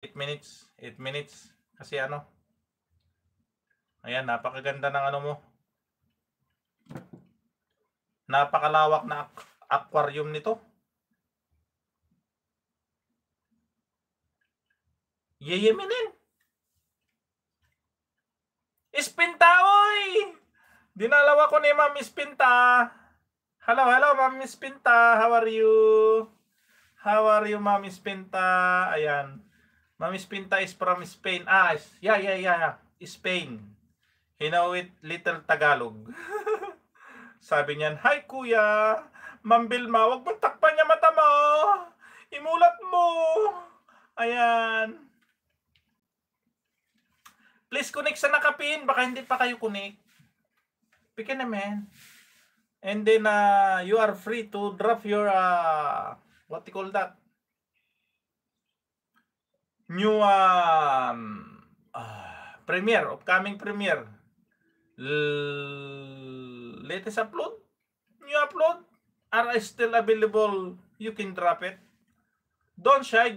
8 minutes. 8 minutes. Kasi ano. Ayan, napakaganda ng ano mo. Napakalawak na aquarium nito. Yeyeminin. Ispinta, oy! Dinalaw ako ni Ma'am Ispinta. Hello, hello, Ma'am Ispinta. How are you? How are you, Ma'am Ispinta? Ayan. Ma'am Ispinta is from Spain. Ah, yeah. Spain. You know it, little Tagalog. Sabi niyan, "Hi kuya, Ma'am Vilma, wag mong takpan niya mata mo. Imulat mo." Ayan. Please connect sa nakapin. Baka hindi pa kayo connect. Pick naman. And then you are free to drop your what you call that? New premiere, upcoming premiere. Latest upload, new upload are still available. You can drop it. Don't shy.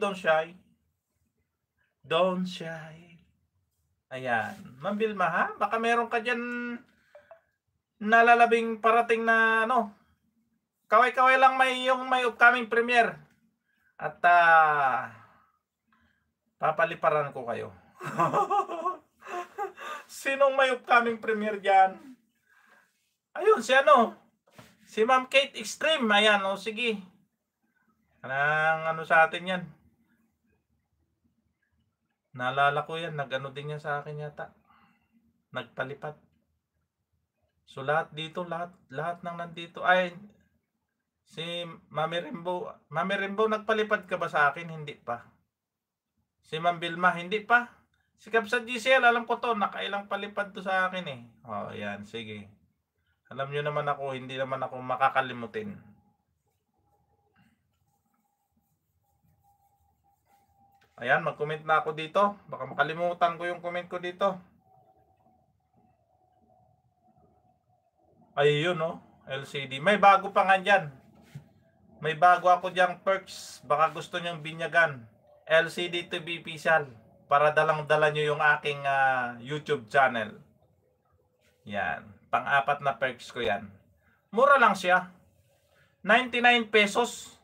Ayan. Ma'am Vilma, ha? Baka meron ka dyan nalalabing parating na ano. Kaway-kaway lang may upcoming premiere. At papaliparan ko kayo. Sinong may upcoming premiere dyan? Ayun, si ano? Si Ma'am Kate Extreme. Ayan, o sige. Anong ano sa atin yan? Naalala ko yan. Nag-ano din yan sa akin yata. Nagpalipat. So lahat dito, lahat ng nandito. Ay, si Mami Rimbo. Mami Rimbo, nagpalipad ka ba sa akin? Hindi pa. Si Ma'am Vilma, hindi pa. Si Kapsa GCL, alam ko to. Nakailang palipad to sa akin eh. O, yan. Sige. Alam nyo naman ako, hindi naman ako makakalimutin. Ayan, mag-comment na ako dito. Baka makalimutan ko yung comment ko dito. Ayun, no? LCD. May bago pa nga dyan. May bago ako dyang perks. Baka gusto nyong binyagan. LCD TV official. Para dalang-dala nyo yung aking YouTube channel. Yan. Pang-apat na perks ko yan. Mura lang siya. 99 pesos.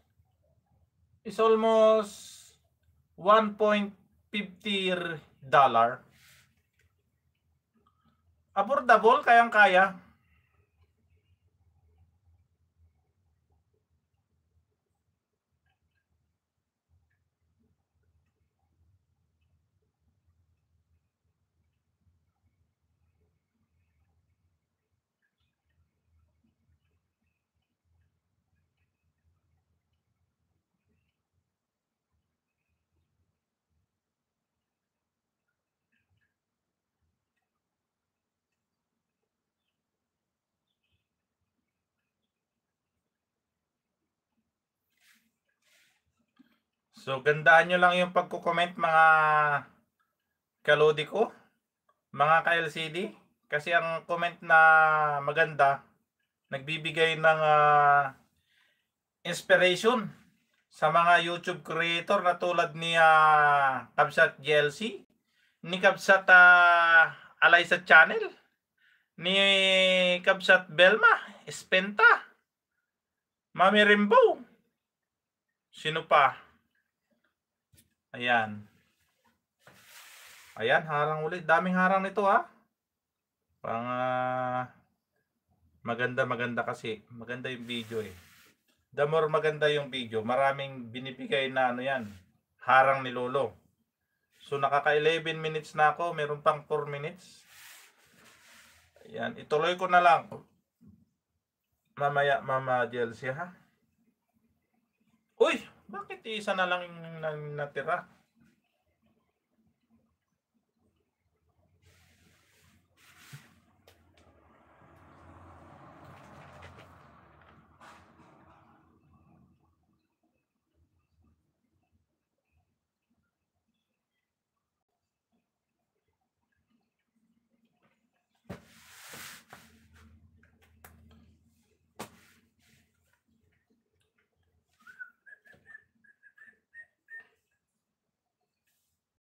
Is almost $1.50. Affordable, kayang-kaya. So, gandaan nyo lang yung pagkukomment mga kalodi ko, mga ka-LCD. Kasi ang comment na maganda, nagbibigay ng inspiration sa mga YouTube creator na tulad ni Kabsat GLC, ni Kabsat Alaysa Channel, ni Kabsat Belma, Espenta, Mami Rimbo. Sino pa? Ayan. Ayan, harang ulit. Daming harang nito ha. Pang maganda kasi. Maganda yung video eh. The more maganda yung video, maraming binibigay na ano yan. Harang ni Lolo. So nakaka 11 minutes na ako. Meron pang 4 minutes. Ayan, ituloy ko na lang. Mamaya, Mama DLC ha. Uy, bakit isa na lang yung natira?